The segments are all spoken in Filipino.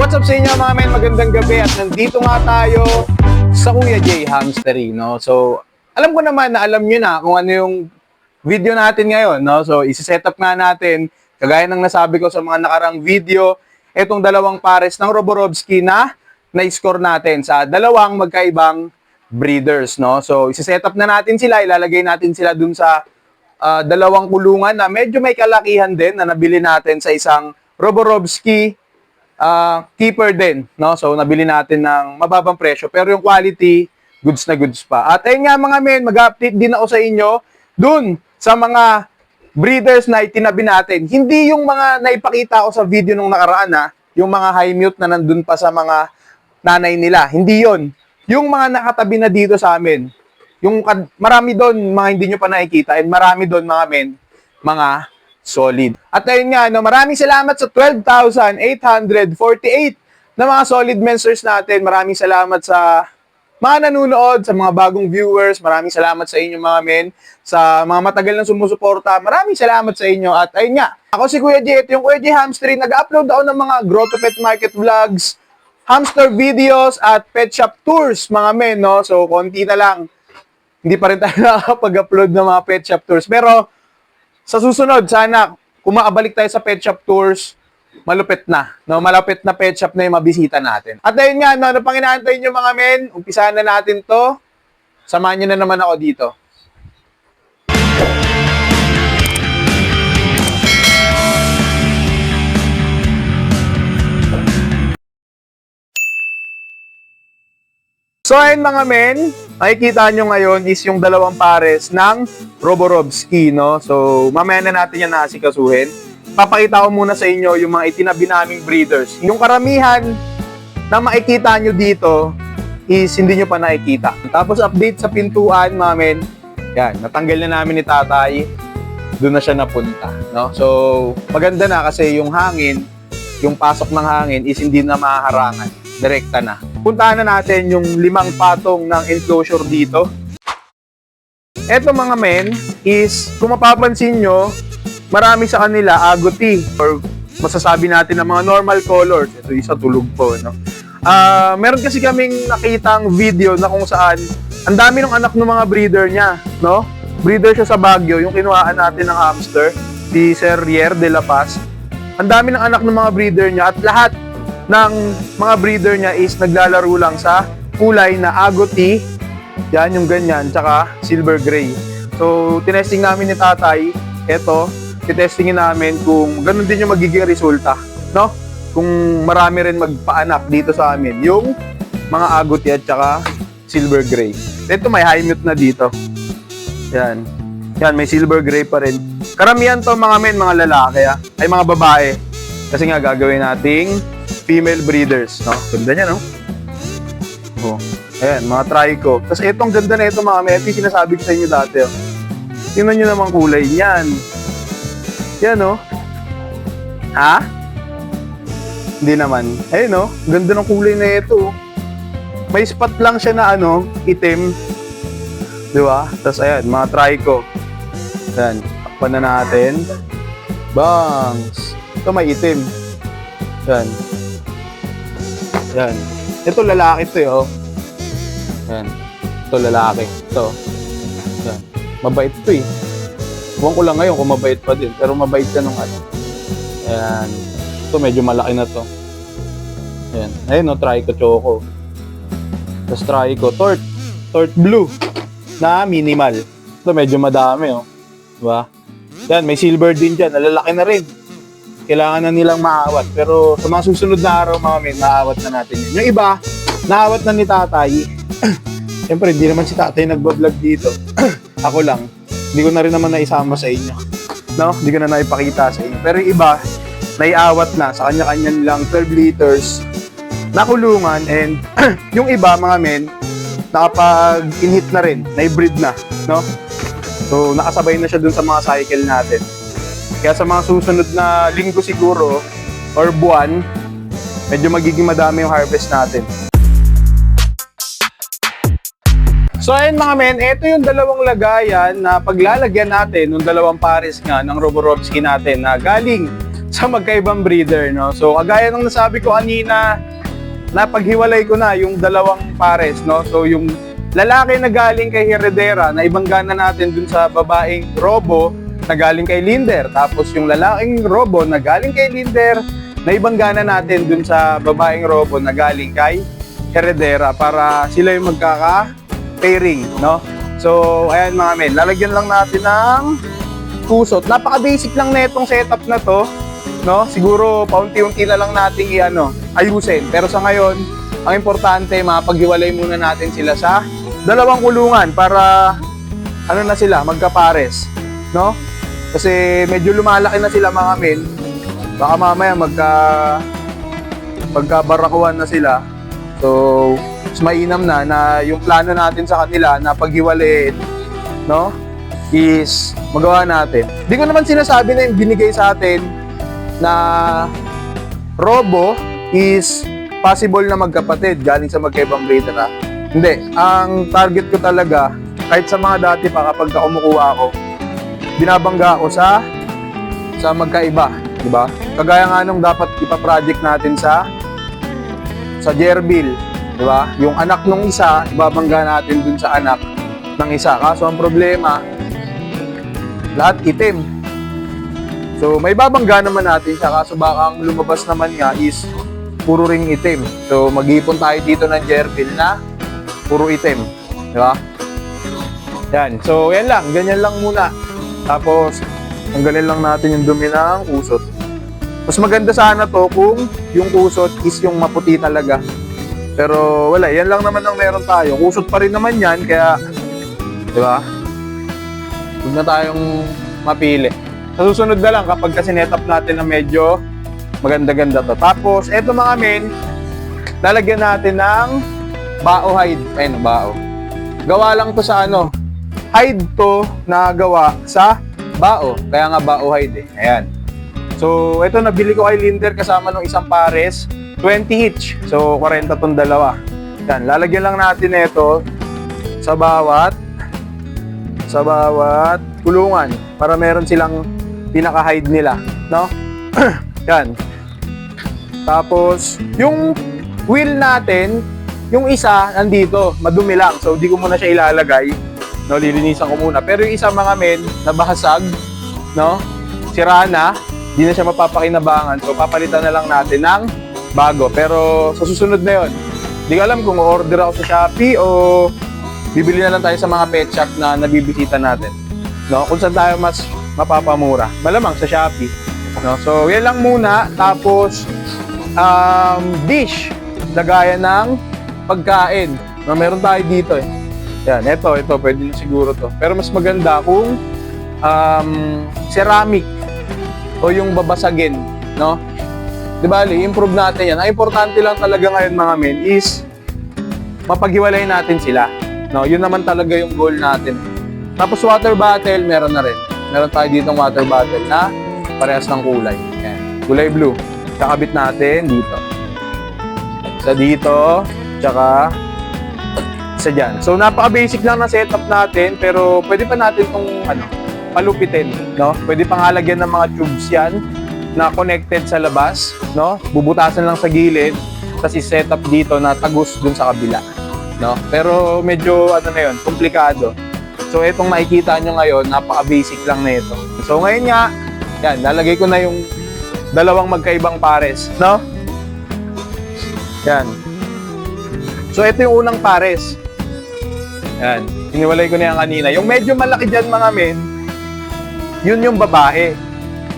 What's up sa inyo mga men? Magandang gabi at nandito nga tayo sa Kuya J Hamstery, no? So, alam ko naman na alam nyo na kung ano yung video natin ngayon, no? So, isi-set up nga natin, kagaya ng nasabi ko sa mga nakarang video, etong dalawang pares ng Roborovski na na-score natin sa dalawang magkaibang breeders, no? So, isi-set up na natin sila, ilalagay natin sila dun sa dalawang kulungan na medyo may kalakihan din na nabili natin sa isang Roborovski keeper din, no? So, nabili natin ng mababang presyo, pero yung quality, goods na goods pa. At ayun nga mga men, mag-update din ako sa inyo dun sa mga breeders na itinabi natin. Hindi yung mga naipakita ko sa video nung nakaraan, yung mga high mute na nandun pa sa mga nanay nila. Hindi yon. Yung mga nakatabi na dito sa amin. Yung marami doon, mga hindi nyo pa nakikita, and marami doon mga men, mga solid. At ayun nga, no, maraming salamat sa 12,848 na mga solid mensers natin. Maraming salamat sa mga nanonood, sa mga bagong viewers. Maraming salamat sa inyo mga men, sa mga matagal na sumusuporta. Maraming salamat sa inyo. At ayun nga, ako si Kuya J, ito yung Kuya J Hamstery. Nag-upload ako ng mga Grotto Pet Market vlogs, hamster videos, at pet shop tours mga men, no? So, konti na lang. Hindi pa rin tayo nakakapag-upload ng mga pet shop tours. Pero, sa susunod, sana, kung makabalik tayo sa pet shop tours, malupit na. No? Malupit na pet shop na yung mabisita natin. At ayun nga, no, ano pang inaantay nyo mga men, umpisahan na natin to. Samahan nyo na naman ako dito. So ayun mga men, makikita nyo ngayon is yung dalawang pares ng Roborovski, no? So mamaya na natin yan naasikasuhin. Papakita ko muna sa inyo yung mga itinabi naming breeders. Yung karamihan na makikita nyo dito is hindi nyo pa nakikita. Tapos update sa pintuan mga men, yan, natanggal na namin ni tatay. Doon na siya napunta, no? So maganda na kasi yung hangin, yung pasok ng hangin is hindi na mahaharangan. Direkta na. Puntahan na natin yung 5 patong ng enclosure dito. Eto mga men is, kung mapapansin nyo, marami sa kanila agouti or masasabi natin na mga normal colors. Ito isa tulog po, no? Meron kasi kaming nakitang video na kung saan ang dami ng anak ng mga breeder niya, no? Breeder siya sa Baguio, yung kinuhaan natin ng hamster, si Sir Rier de la Paz. Ang dami ng anak ng mga breeder niya at lahat ng mga breeder niya is naglalaro lang sa kulay na agouti, yan yung ganyan, tsaka silver gray. So, tinesting namin ni tatay, eto, titestingin namin kung ganun din yung magiging resulta, no? Kung marami rin magpaanak dito sa amin, yung mga agouti at tsaka silver gray. Ito may high mute na dito. Yan. Yan, may silver gray pa rin. Karamihan to mga men, mga lalaki, ay mga babae. Kasi nga gagawin nating female breeders, no? Ganda niya, no? Oh. Ayan, mga trico. Tapos itong ganda na ito, mga men. Ito sinasabi ko sa inyo dati, oh. Tingnan nyo naman kulay niyan. Yan, no? Ha? Hindi naman. Ayun, no? Ganda ng kulay na ito. May spot lang siya na, itim. Di ba? Tapos, ayan, mga trico. Ayan, takpan na natin. Bangs! Ito may itim. Ayan. Yan. Ito lalaki ito, oh. Yan. Ito lalaki. Ito. Yan. Mabait ito, eh. Huwag ko lang ngayon kung mabait pa din. Pero mabait ka nung ano. Yan. Ito medyo malaki na to. Yan. Ayun, no, Trico Choco. Tapos Trico Tort. Tort Blue. Na minimal. Ito medyo madami, oh. Diba? Yan, may silver din dyan. Nalalaki na rin. Kailangan na nilang maawat. Pero sa mga susunod na araw, mga men, maawat na natin yun. Yung iba, naawat na ni tatay. Siyempre, hindi naman si tatay nagbablog dito. Ako lang. Hindi ko na rin naman naisama sa inyo. No? Hindi ko na naipakita sa inyo. Pero yung iba, naiawat na sa kanya-kanya nilang 12 liters na kulungan. And yung iba, mga men, nakapag-inhit na rin. Na-breed na. No? So, nakasabay na siya dun sa mga cycle natin. Kaya sa mga susunod na linggo siguro, or buwan, medyo magiging madami yung harvest natin. So ayun mga men, ito yung dalawang lagayan na paglalagyan natin ng dalawang pares nga ng Roborovski natin na galing sa magkaibang breeder, no? So, kagaya ng nasabi ko kanina, napaghiwalay ko na yung dalawang pares, no? So, yung lalaki na galing kay Heredera, na ibangga na natin dun sa babaeng Robo na galing kay Linder. Tapos yung lalaking Robo na galing kay Linder, na ibangga na natin dun sa babaeng Robo na galing kay Heredera para sila yung magkaka-pairing, no? So, ayan mga men, lalagyan lang natin ng kusot. Napaka-basic lang na itong setup na to, no? Siguro paunti-unti na lang nating ayusin. Pero sa ngayon, ang importante, mapaghiwalay muna natin sila sa dalawang kulungan para ano na sila, magkapares, no? Kasi medyo lumalaki na sila mga men. Baka mamaya magkabarakuhan na sila. So, mas mainam na yung plano natin sa kanila na paghiwalayin, no? Is magawa natin. Di ko naman sinasabi na yung binigay sa atin na Robo is possible na magkapatid galing sa magkaibang breeder, ha? Hindi. Ang target ko talaga, kahit sa mga dati pa kapag kumukuha ako, binabangga ako sa magkaiba, di ba? Kagaya nga nung dapat ipa-project natin sa Jerbil, di ba? Yung anak nung isa, ibabangga natin dun sa anak ng isa. Kaso ang problema, lahat itim. So, may babangga naman natin siya, kaso baka ang lumabas naman nga is puro ring itim. So, mag-ipon tayo dito ng Jerbil na puro itim. Di ba? Yan. So, yan lang. Ganyan lang muna. Tapos, tanggalin lang natin yung dumi ng kusot. Mas maganda sana to kung yung kusot is yung maputi talaga. Pero wala, yan lang naman ang meron tayo. Kusot pa rin naman yan, kaya, di ba? Huwag na tayong mapili. Sa susunod na lang kapag kasi net-up natin na medyo maganda-ganda to. Tapos, eto mga men, lalagyan natin ng bao hide. Ayun, bao. Gawa lang to sa hide to na gawa sa bao. Kaya nga bao hide eh. Ayan. So, ito nabili ko kay Linder kasama ng isang pares, 20 each. So, 40 tong dalawa. Yan, lalagyan lang natin ito sa bawat kulungan para meron silang pinaka-hide nila, no? Yan. Tapos, yung wheel natin, yung isa nandito, madumi lang. So, di ko muna siya ilalagay. No, lilinisan ko muna. Pero yung isa mga men, nabahasag, no? Sira na. Hindi na siya mapapakinabangan. So, papalitan na lang natin ng bago. Pero, sa susunod na yon, hindi ko alam kung order ako sa Shopee o bibili na lang tayo sa mga pet shop na nabibisita natin. No? Kung saan tayo mas mapapamura. Malamang sa Shopee. No? So, yan lang muna. Tapos, dish. Lagayan ng pagkain. No? Meron tayo dito eh. Yan, ito. Pwede na siguro to. Pero mas maganda kung ceramic o yung babasagin, no? Di ba, improve natin yan. Ang importante lang talaga ngayon mga men is mapaghiwalay natin sila. No, yun naman talaga yung goal natin. Tapos water bottle, meron na rin. Meron tayo ditong water bottle na parehas ng kulay. Yan. Kulay blue. Kakabit natin dito. Isa dito, tsaka isa dyan. So, napaka-basic lang na setup natin, pero pwede pa natin itong palupitin, no? Pwede pang halagyan ng mga tubes yan na connected sa labas, no? Bubutasan lang sa gilid, tapos i-setup dito na tagus dun sa kabila, no? Pero medyo na yun, komplikado. So, itong makikita nyo ngayon, napaka-basic lang na ito. So, ngayon nga, yan, lalagay ko na yung dalawang magkaibang pares, no? Yan. So, ito yung unang pares. Yan. Iniwalay ko na yan kanina. Yung medyo malaki dyan mga men, yun yung babae.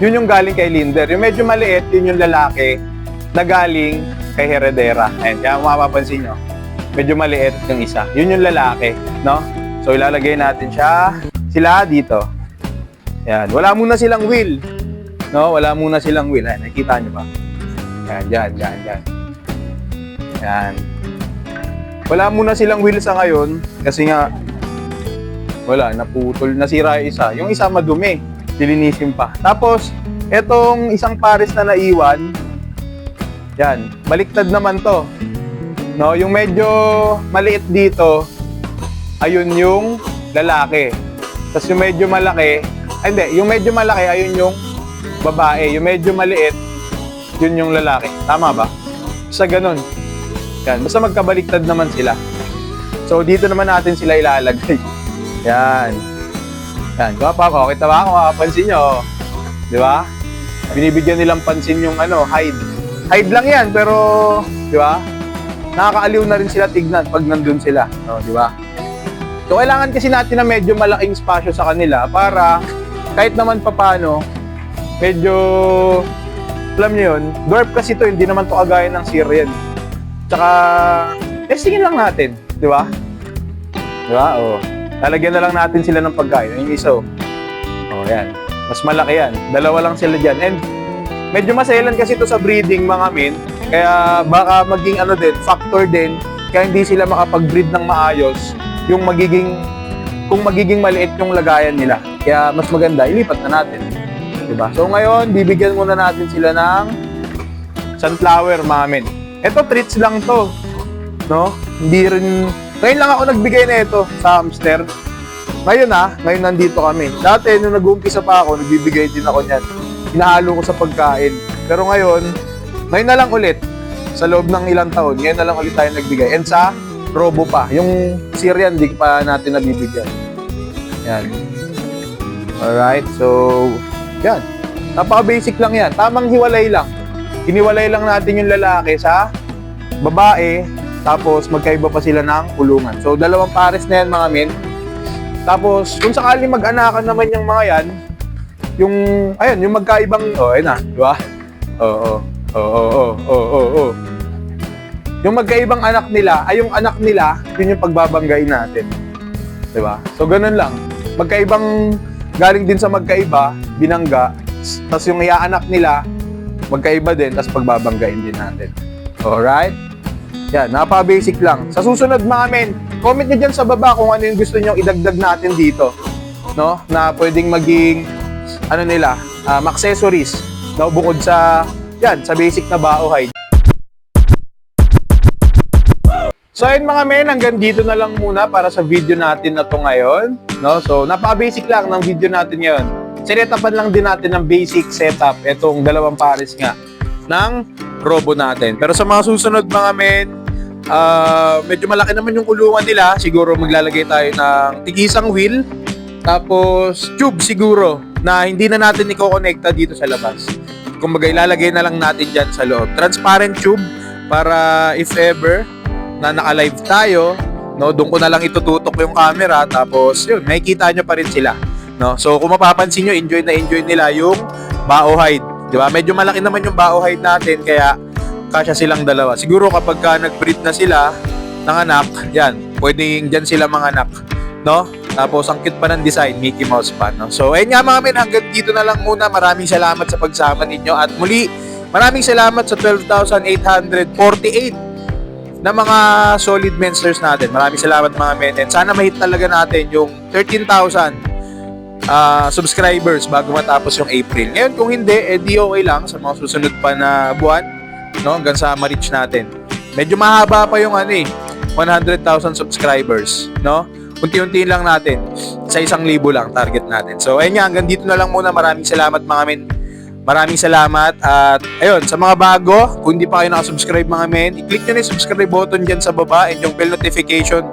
Yun yung galing kay Linder. Yung medyo maliit, yun yung lalaki na galing kay Heredera. Ayan, kaya mapapansin nyo. Medyo maliit yung isa. Yun yung lalaki, no? So, ilalagay natin sila dito. Ayan. Wala muna silang wheel. No? Wala muna silang wheel. Ayan, nakikita nyo ba? Ayan, dyan. Ayan. Wala muna silang wheel sa ngayon kasi nga wala, naputol, nasira yung isa. Yung isa madumi, dilinisin pa. Tapos, etong isang pares na naiwan, yan, baliktad naman to. No, yung medyo maliit dito, ayun yung lalaki. Tapos yung medyo malaki, yung medyo malaki, ayun yung babae. Yung medyo maliit, yun yung lalaki. Tama ba? Sa ganun. Yan. Basta magkabaliktad naman sila. So, dito naman natin sila ilalagay. Yan. Yan. Kita ba? Kung makapansin nyo. Di ba? Binibigyan nilang pansin yung hide. Hide lang yan, pero, di ba? Nakakaaliw na rin sila tignan pag nandun sila. No, di ba? So, kailangan kasi natin na medyo malaking spasyo sa kanila para kahit naman papano, medyo, alam niyo yun, dwarf kasi to, hindi naman to kagaya ng Syrian. Tsaka, testingin lang natin, di ba? Di ba? O, lalagyan na lang natin sila ng pagkain. Yung isa, o, yan. Mas malaki yan. Dalawa lang sila dyan. And, medyo maselan kasi to sa breeding, mga min. Kaya, baka maging factor din, kaya hindi sila makapag-breed ng maayos, yung kung magiging maliit yung lagayan nila. Kaya, mas maganda, ilipat na natin. Diba? So ngayon, bibigyan muna natin sila ng sunflower, mga men. Ito, treats lang to. No? Hindi rin... Ngayon lang ako nagbigay na ito sa hamster. Ngayon ngayon nandito kami. Dati, nung nag-uumpisa pa ako, nagbibigay din ako niyan. Hinahalo ko sa pagkain. Pero ngayon na lang ulit. Sa loob ng ilang taon, ngayon na lang ulit tayo nagbigay. And sa Robo pa. Yung Syrian, di pa natin nabibigyan. Yan. Alright, so... Yan. Napaka-basic lang yan. Tamang hiwalay lang. Hiniwalay lang natin yung lalaki sa babae, tapos magkaiba pa sila ng kulungan. So, dalawang pares na yan, mga men. Tapos, kung sakali mag-anakan naman yung mga yan, yung magkaibang, ayun na, di ba? Yung magkaibang anak nila, yung anak nila, yun yung pagbabanggain natin. Di ba? So, ganun lang. Magkaibang galing din sa magkaiba, binangga, tapos yung iaanak nila, magkaiba din, tapos pagbabanggain din natin. Alright? Yan, napaka-basic lang. Sa susunod, mga men, comment nyo dyan sa baba kung ano yung gusto nyo idagdag natin dito. No? Na pwedeng maging, accessories. No? Bukod sa, sa basic na bao hide. So ayun mga men, hanggang dito na lang muna para sa video natin na to ngayon. No? So napaka-basic lang ng video natin ngayon. Sinetapan lang din natin ng basic setup itong dalawang pares nga ng Robo natin. Pero sa mga susunod mga men, medyo malaki naman yung kulungan nila. Siguro maglalagay tayo ng tigisang wheel. Tapos tube siguro na hindi na natin i-connecta dito sa labas. Kumbaga ilalagay na lang natin dyan sa loob. Transparent tube para if ever na naka-live tayo, no, doon ko na lang itututok yung camera, tapos yun, makikita nyo pa rin sila, no. So kung mapapansin nyo, enjoy nila yung bao hide, di ba? Medyo malaki naman yung bao hide natin, kaya kasya silang dalawa. Siguro kapag nag-breed na sila ng anak, yan, pwedeng dyan sila manganak, no. Tapos ang cute pa ng design, Mickey Mouse pa, no. So ayun nga mga men, hanggang dito na lang muna. Maraming salamat sa pagsama ninyo, at muli maraming salamat sa 12,848 na mga solid mensters natin. Maraming salamat mga men. And sana mahit talaga natin yung 13,000 subscribers bago matapos yung April. Ngayon kung hindi, di okay lang sa mga susunod pa na buwan, no, hanggang sa ma-reach natin. Medyo mahaba pa yung 100,000 subscribers, no? Unti-untiin lang natin. Sa 1,000 lang target natin. So ayun nga, hanggang dito na lang muna. Maraming salamat mga men. Maraming salamat, at ayun, sa mga bago, kung hindi pa kayo nakasubscribe mga men, i-click nyo na yung subscribe button dyan sa baba and yung bell notification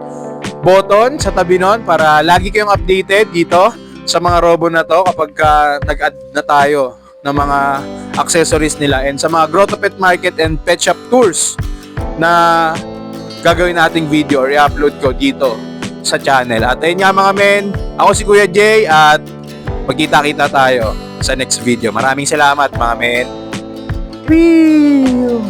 button sa tabi nun para lagi kayong updated dito sa mga Robo na to kapag nag-add na tayo ng mga accessories nila, and sa mga Grotto Pet Market and Pet Shop Tours na gagawin nating video or i-upload ko dito sa channel. At ayun nga mga men, ako si Kuya Jay, at magkita-kita tayo sa next video. Maraming salamat mga men. Peace!